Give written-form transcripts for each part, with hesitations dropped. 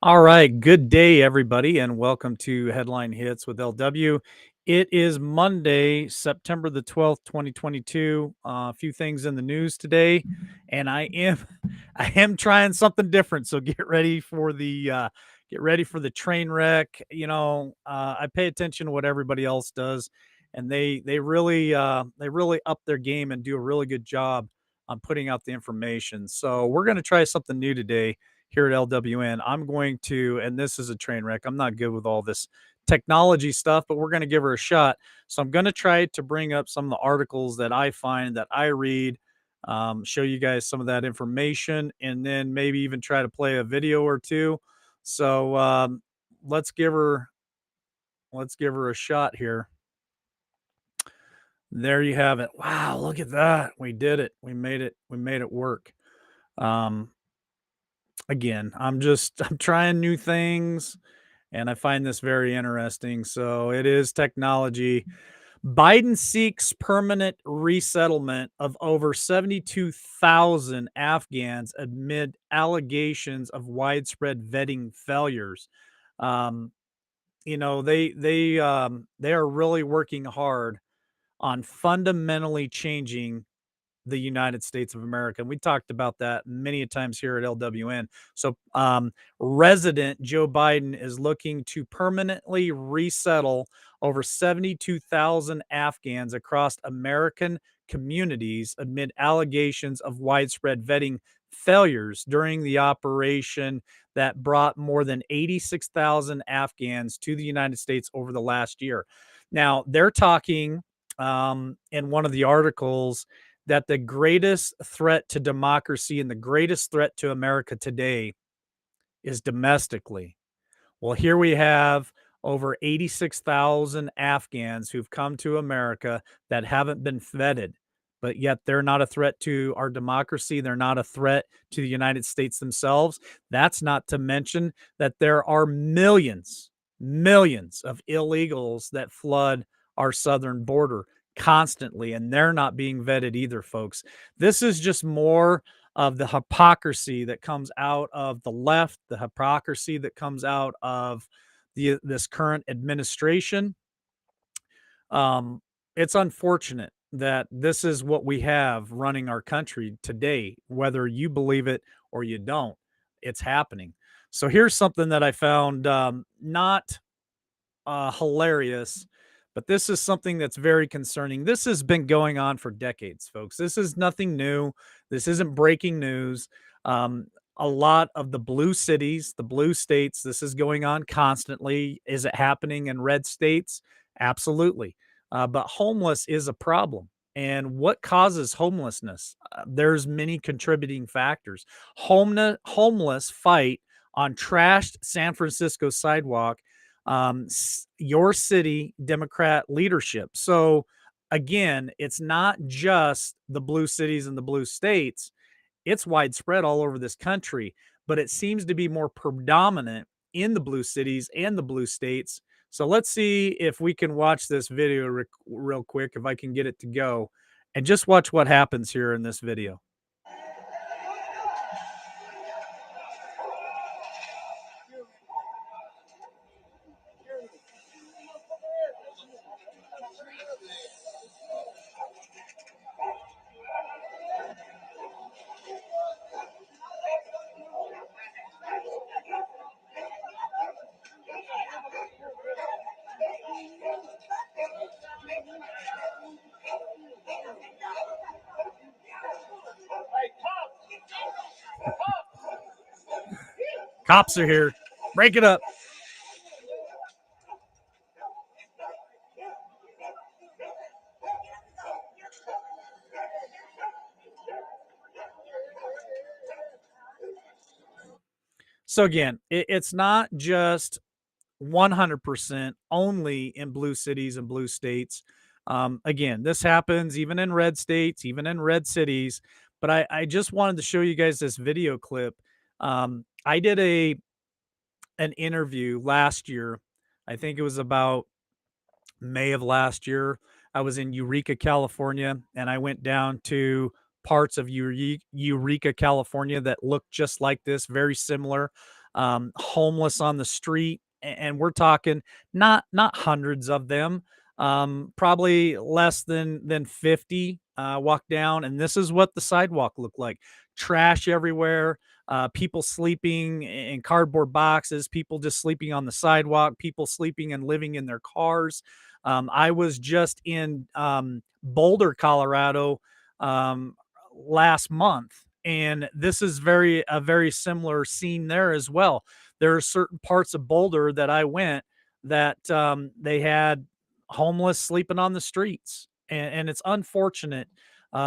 All right. Good day, everybody, and welcome to Headline Hits with LW. It is Monday, September the 12th, 2022. A few things in the news today, and I am trying something different. So get ready for the train wreck. I pay attention to what everybody else does, and they really up their game and do a really good job on putting out the information. So we're going to try something new today here at LWN. I'm going to, and this is a train wreck. I'm not good with all this technology stuff, but we're going to give her a shot. So I'm going to try to bring up some of the articles that I find that I read, show you guys some of that information, and then maybe even try to play a video or two. So let's give her let's give her a shot here. There you have it. Wow, look at that. We did it. We made it. We made it work. Um, Again, I'm trying new things and I find this very interesting. So it is technology. Biden seeks permanent resettlement of over 72,000 Afghans amid allegations of widespread vetting failures. Um, they are really working hard on fundamentally changing the United States of America. And we talked about that many times here at LWN. So, resident Joe Biden is looking to permanently resettle over 72,000 Afghans across American communities amid allegations of widespread vetting failures during the operation that brought more than 86,000 Afghans to the United States over the last year. Now, they're talking in one of the articles that the greatest threat to democracy and the greatest threat to America today is domestically. Well, here we have over 86,000 Afghans who've come to America that haven't been vetted, but yet they're not a threat to our democracy. They're not a threat to the United States themselves. That's not to mention that there are millions of illegals that flood our southern border constantly, and they're not being vetted either, folks. This is just more of the hypocrisy that comes out of the left, the hypocrisy that comes out of this current administration. Um, it's unfortunate that this is what we have running our country today, whether you believe it or you don't. It's happening. So here's something that I found not hilarious, but this is something that's very concerning. This has been going on for decades, folks. This is nothing new. This isn't breaking news. Um, a lot of the blue cities, the blue states, this is going on constantly. Is it happening in red states? Absolutely. But homeless is a problem. And what causes homelessness? There's many contributing factors. Homeless fight on trashed San Francisco sidewalk, your city Democrat leadership. So again, it's not just the blue cities and the blue states, it's widespread all over this country, but it seems to be more predominant in the blue cities and the blue states. So let's see if we can watch this video real quick, if I can get it to go, and just watch what happens here in this video. Cops are here. Break it up. So again, it's not just 100% only in blue cities and blue states. Again, this happens even in red states, even in red cities. But I just wanted to show you guys this video clip. I did an interview last year. I think it was about May of last year. I was in Eureka, California, and I went down to parts of Eureka, California that looked just like this, very similar. homeless on the street, and we're talking not hundreds of them, probably less than 50 walk down, and this is what the sidewalk looked like: trash everywhere, people sleeping in cardboard boxes, people just sleeping on the sidewalk, people sleeping and living in their cars. I was just in Boulder, Colorado, um, last month, and this is very similar scene there as well. There are certain parts of Boulder that I went that they had homeless sleeping on the streets, and it's unfortunate.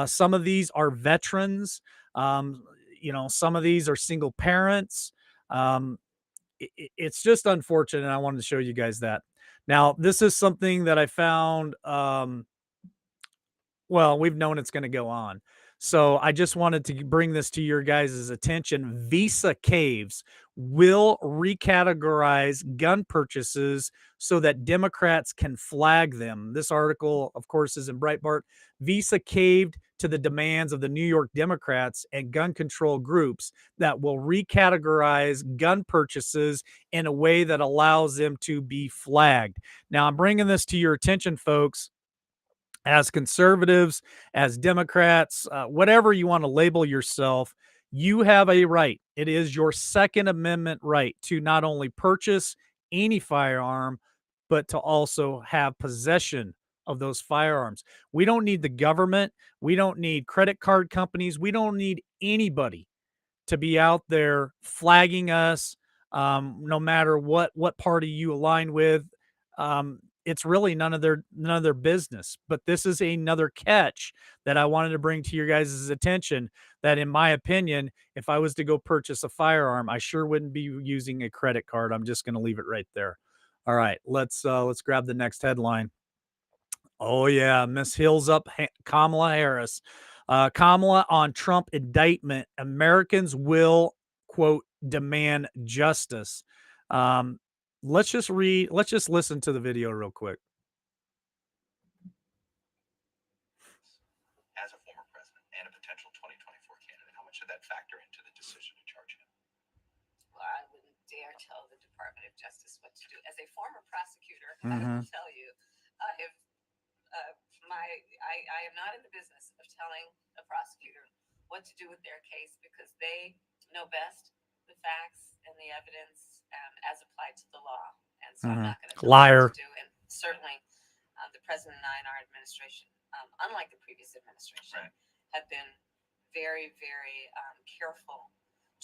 Some of these are veterans. Um, some of these are single parents. Um, it's just unfortunate. I wanted to show you guys that. Now, this is something that I found. Well, we've known it's going to go on. So I just wanted to bring this to your guys' attention. Visa Caves will recategorize gun purchases so that Democrats can flag them. This article, of course, is in Breitbart. Visa caved to the demands of the New York Democrats and gun control groups that will recategorize gun purchases in a way that allows them to be flagged. Now, I'm bringing this to your attention, folks, as conservatives, as Democrats, whatever you want to label yourself, you have a right. It is your Second Amendment right to not only purchase any firearm, but to also have possession of those firearms. We don't need the government. We don't need credit card companies. We don't need anybody to be out there flagging us, no matter what party you align with. It's really none of their business. But this is another catch that I wanted to bring to your guys' attention. That, in my opinion, if I was to go purchase a firearm, I sure wouldn't be using a credit card. I'm just going to leave it right there. All right, let's grab the next headline. Oh yeah, Miss Hills Up Kamala Harris. Kamala on Trump indictment. Americans will, quote, demand justice. Um, let's just listen to the video real quick. As a former president and a potential 2024 candidate, how much did that factor into the decision to charge him? Well, I wouldn't dare tell the Department of Justice what to do. As a former prosecutor, I will tell you, if I am not in the business of telling a prosecutor what to do with their case because they know best the facts and the evidence as applied to the law. And so I'm not going to tell them Liar. what to do. And certainly, the president and I in our administration, unlike the previous administration, Right. have been very, very careful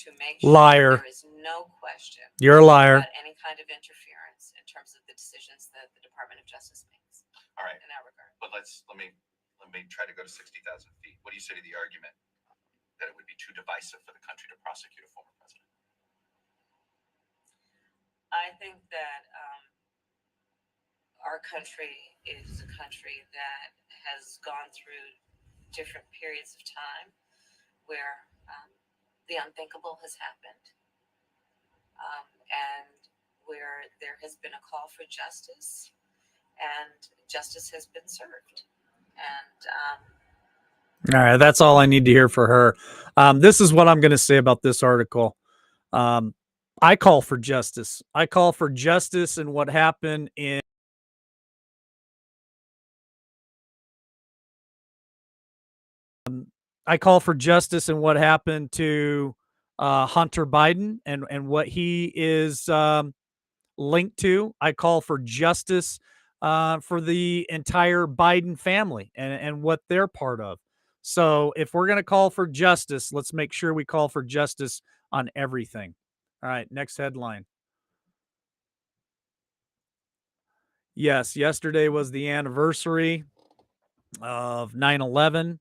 to make Liar. sure there is no question You're a liar. about any kind of interference in terms of the decisions that the Department of Justice makes All right, in that regard. but let me try to go to 60,000 feet. What do you say to the argument that it would be too divisive for the country to prosecute a former president? I think that our country is a country that has gone through different periods of time where the unthinkable has happened, and where there has been a call for justice, and justice has been served. And All right, that's all I need to hear for her. This is what I'm going to say about this article. I call for justice. I call for justice in what happened in. I call for justice in what happened to Hunter Biden and what he is linked to. I call for justice for the entire Biden family and what they're part of. So if we're going to call for justice, let's make sure we call for justice on everything. All right, next headline. Yes, yesterday was the anniversary of 9/11.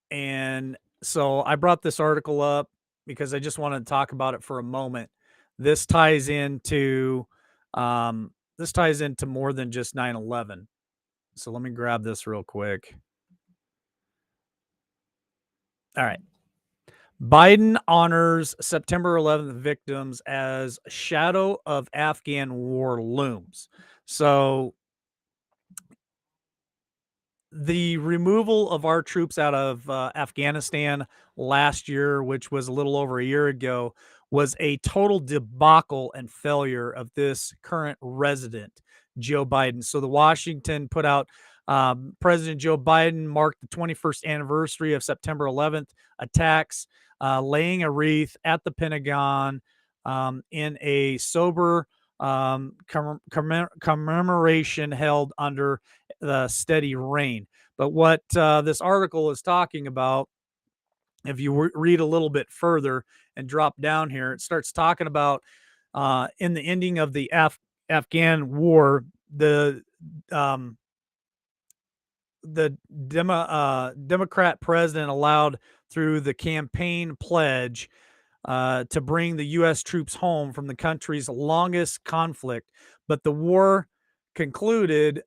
And so I brought this article up because I just wanted to talk about it for a moment. This ties into more than just 9/11. So let me grab this real quick. All right. Biden honors September 11th victims as shadow of Afghan war looms. So the removal of our troops out of Afghanistan last year, which was a little over a year ago, was a total debacle and failure of this current resident, Joe Biden. So the Washington put out President Joe Biden marked the 21st anniversary of September 11th attacks, laying a wreath at the Pentagon in a sober commemoration held under the steady rain. But what this article is talking about, if you read a little bit further and drop down here, it starts talking about in the ending of the Afghan war, um, the Democrat president allowed through the campaign pledge to bring the U.S. troops home from the country's longest conflict, but the war concluded.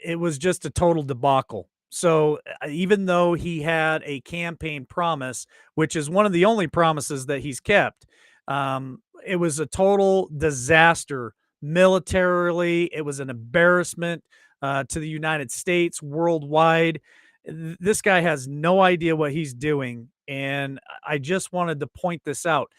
It was just a total debacle. So even though he had a campaign promise, which is one of the only promises that he's kept, it was a total disaster militarily. It was an embarrassment to the United States worldwide. This guy has no idea what he's doing. And I just wanted to point this out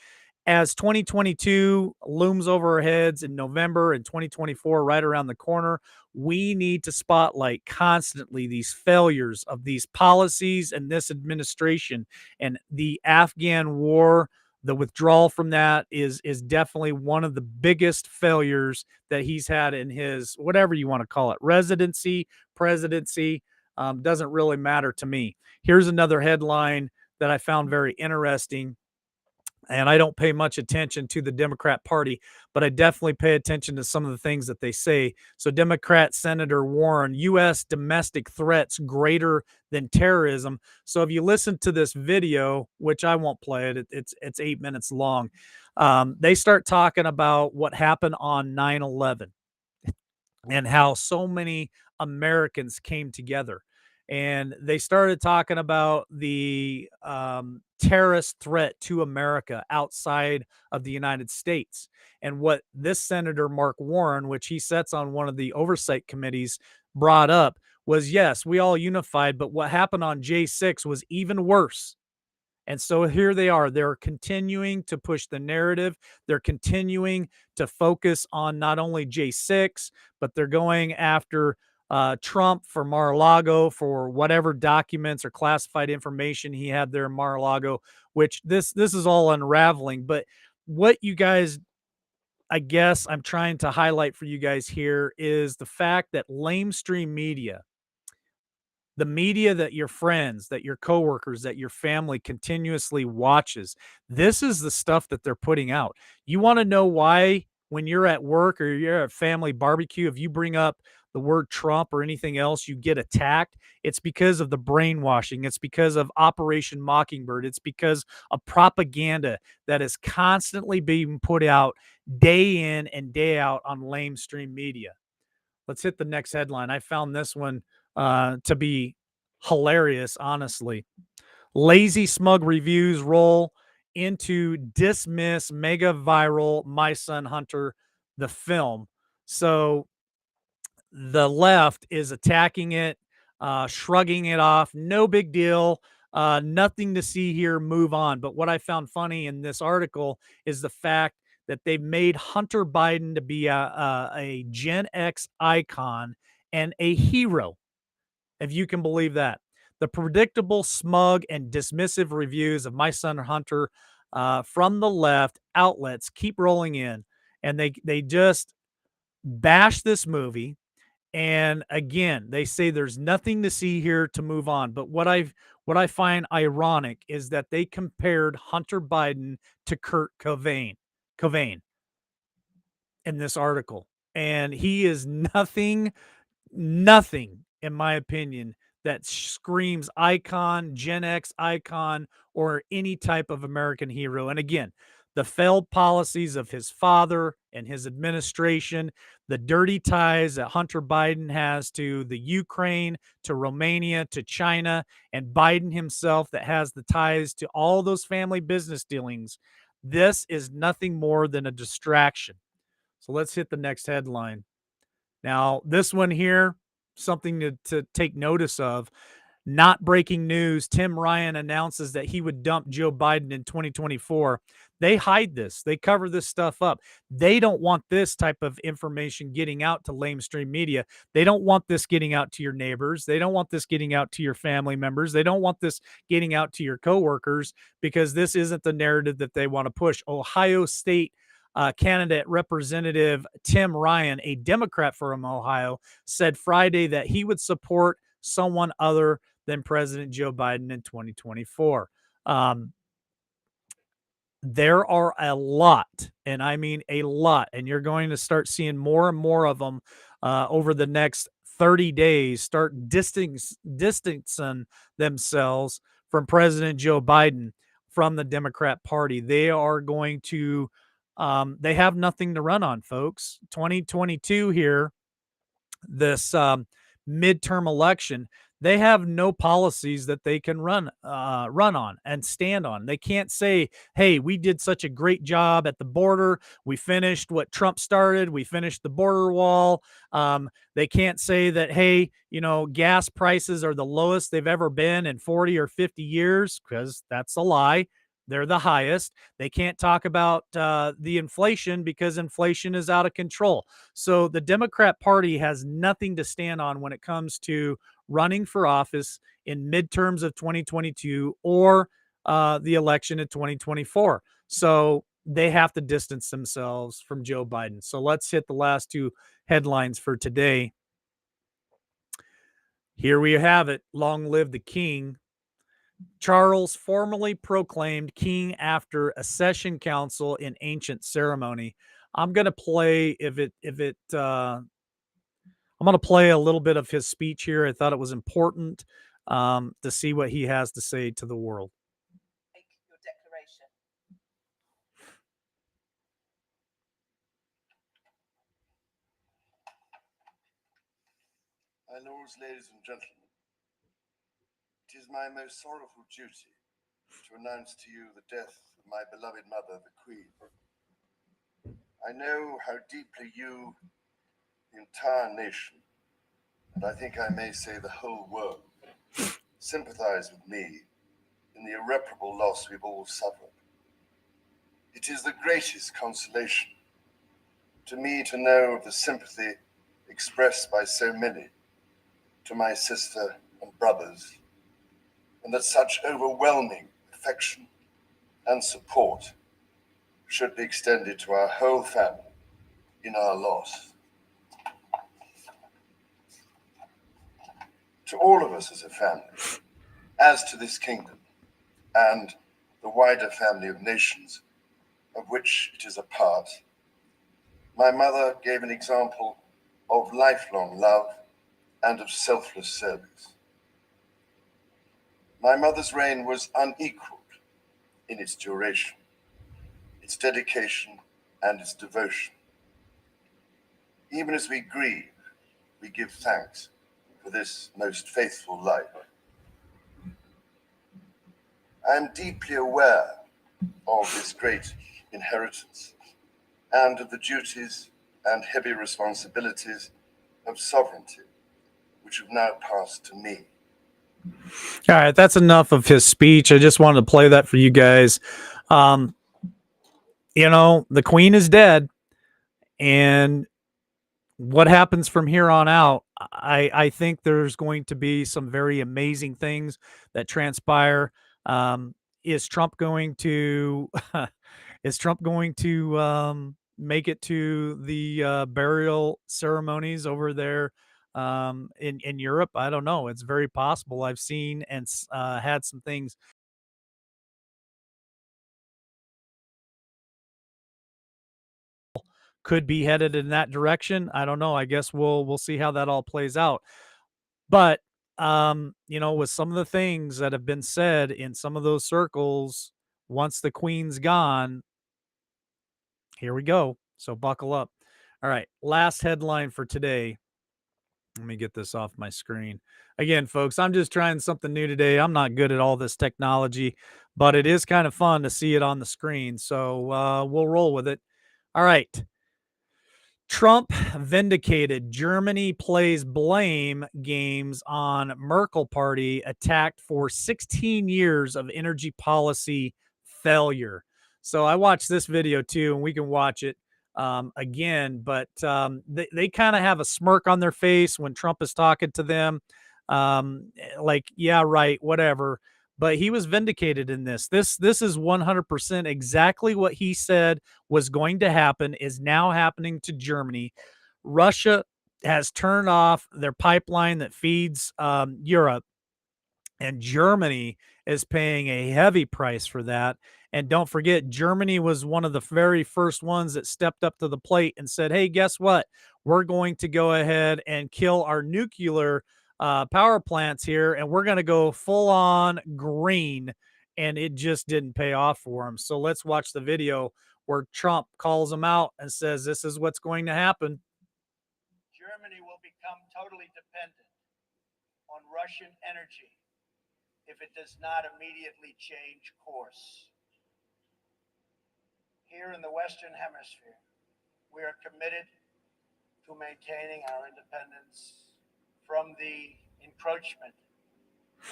as 2022 looms over our heads in November and 2024 right around the corner. We need to spotlight constantly these failures of these policies and this administration. And the Afghan war, the withdrawal from that is definitely one of the biggest failures that he's had in his, whatever you want to call it, residency, presidency. Doesn't really matter to me. Here's another headline that I found very interesting, and I don't pay much attention to the Democrat Party, but I definitely pay attention to some of the things that they say. So, Democrat Senator Warren, U.S. domestic threats greater than terrorism. So, if you listen to this video, which I won't play it, it's 8 minutes long. They start talking about what happened on 9/11 and how so many Americans came together. And they started talking about the terrorist threat to America outside of the United States. And what this Senator Mark Warren, which he sits on one of the oversight committees, brought up was, yes, we all unified, but what happened on J6 was even worse. And so here they are. They're continuing to push the narrative. They're continuing to focus on not only J6, but they're going after Trump for Mar-a-Lago for whatever documents or classified information he had there in Mar-a-Lago, which this is all unraveling. But what you guys, I guess I'm trying to highlight for you guys here is the fact that lamestream media, the media that your friends, that your coworkers, that your family continuously watches. This is the stuff that they're putting out. You want to know why when you're at work or you're at family barbecue, if you bring up the word Trump or anything else, you get attacked. It's because of the brainwashing. It's because of Operation Mockingbird. It's because of propaganda that is constantly being put out day in and day out on lamestream media. Let's hit the next headline. I found this one to be hilarious, honestly. Lazy smug reviews roll into dismiss mega viral My Son Hunter, the film. So the left is attacking it, shrugging it off. No big deal. Nothing to see here. Move on. But what I found funny in this article is the fact that they've made Hunter Biden to be a Gen X icon and a hero, if you can believe that. The predictable, smug, and dismissive reviews of My Son Hunter from the left outlets keep rolling in, and they just bash this movie. And again, they say there's nothing to see here to move on. But what I find ironic is that they compared Hunter Biden to Kurt Cobain in this article. And he is nothing, in my opinion, that screams icon, Gen X icon, or any type of American hero. And again, the failed policies of his father and his administration, the dirty ties that Hunter Biden has to the Ukraine, to Romania, to China, and Biden himself that has the ties to all those family business dealings. This is nothing more than a distraction. So let's hit the next headline. Now, this one here, something to take notice of. Not breaking news. Tim Ryan announces that he would dump Joe Biden in 2024. They hide this. They cover this stuff up. They don't want this type of information getting out to lamestream media. They don't want this getting out to your neighbors. They don't want this getting out to your family members. They don't want this getting out to your coworkers, because this isn't the narrative that they want to push. Ohio State candidate Representative Tim Ryan, a Democrat from Ohio, said Friday that he would support someone other than President Joe Biden in 2024. There are a lot, and I mean a lot, and you're going to start seeing more and more of them over the next 30 days start distancing themselves from President Joe Biden, from the Democrat Party. They are going to, they have nothing to run on, folks. 2022 here, this midterm election, they have no policies that they can run on and stand on. They can't say, "Hey, we did such a great job at the border. We finished what Trump started. We finished the border wall." They can't say that, "Hey, gas prices are the lowest they've ever been in 40 or 50 years," because that's a lie. They're the highest. They can't talk about the inflation, because inflation is out of control. So the Democrat Party has nothing to stand on when it comes to running for office in midterms of 2022 or the election in 2024. So they have to distance themselves from Joe Biden. So let's hit the last two headlines for today. Here we have it. Long live the king. Charles formally proclaimed king after accession council in ancient ceremony. I'm going to play I'm going to play a little bit of his speech here. I thought it was important to see what he has to say to the world. Make your declaration. My lords, ladies and gentlemen, it is my most sorrowful duty to announce to you the death of my beloved mother, the Queen. I know how deeply you, the entire nation, and I think I may say the whole world, sympathize with me in the irreparable loss we've all suffered. It is the greatest consolation to me to know of the sympathy expressed by so many to my sister and brothers, and that such overwhelming affection and support should be extended to our whole family in our loss. To all of us as a family, as to this kingdom and the wider family of nations of which it is a part, my mother gave an example of lifelong love and of selfless service. My mother's reign was unequaled in its duration, its dedication, and its devotion. Even as we grieve, we give thanks for this most faithful life. I am deeply aware of this great inheritance and of the duties and heavy responsibilities of sovereignty, which have now passed to me. All right, that's enough of his speech. I just wanted to play that for you guys. The Queen is dead, and what happens from here on out, I think there's going to be some very amazing things that transpire. Is Trump going to make it to the burial ceremonies over there in Europe? I don't know. It's very possible. I've seen and had some things could be headed in that direction. I don't know. I guess we'll see how that all plays out. But with some of the things that have been said in some of those circles, once the Queen's gone, here we go. So buckle up. All right, last headline for today. Let me get this off my screen. Again, folks, I'm just trying something new today. I'm not good at all this technology, but it is kind of fun to see it on the screen. So we'll roll with it. All right. Trump vindicated. Germany plays blame games on Merkel party attacked for 16 years of energy policy failure. So I watched this video too, and we can watch it again. But they kind of have a smirk on their face when Trump is talking to them. Like, yeah, right, whatever. But he was vindicated in this. This is 100% exactly what he said was going to happen is now happening to Germany. Russia has turned off their pipeline that feeds Europe, and Germany is paying a heavy price for that. And don't forget, Germany was one of the very first ones that stepped up to the plate and said, hey, guess what? We're going to go ahead and kill our nuclear power plants here, and we're going to go full on green. And it just didn't pay off for them. So let's watch the video where Trump calls them out and says, this is what's going to happen. Germany will become totally dependent on Russian energy if it does not immediately change course. Here in the Western Hemisphere, we are committed to maintaining our independence from the encroachment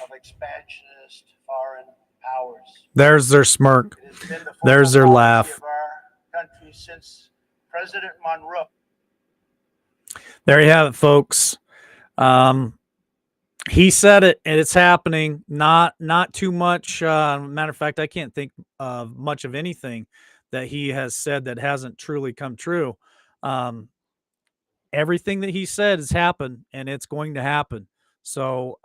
of expansionist foreign powers. There's their smirk. It has been the There's their foreign laugh. policy of our country since President Monroe. There you have it, folks. He said it, and it's happening. Not too much. Matter of fact, I can't think of much of anything that he has said that hasn't truly come true. Everything that he said has happened, and it's going to happen. So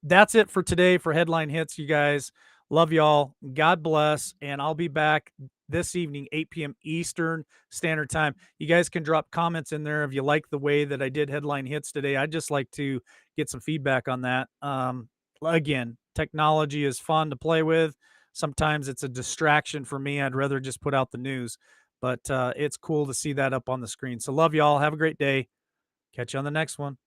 that's it for today for Headline Hits, you guys. Love y'all. God bless. And I'll be back this evening, 8 p.m. Eastern Standard Time. You guys can drop comments in there if you like the way that I did Headline Hits today. I'd just like to get some feedback on that. Again, technology is fun to play with. Sometimes it's a distraction for me. I'd rather just put out the news, but it's cool to see that up on the screen. So love y'all. Have a great day. Catch you on the next one.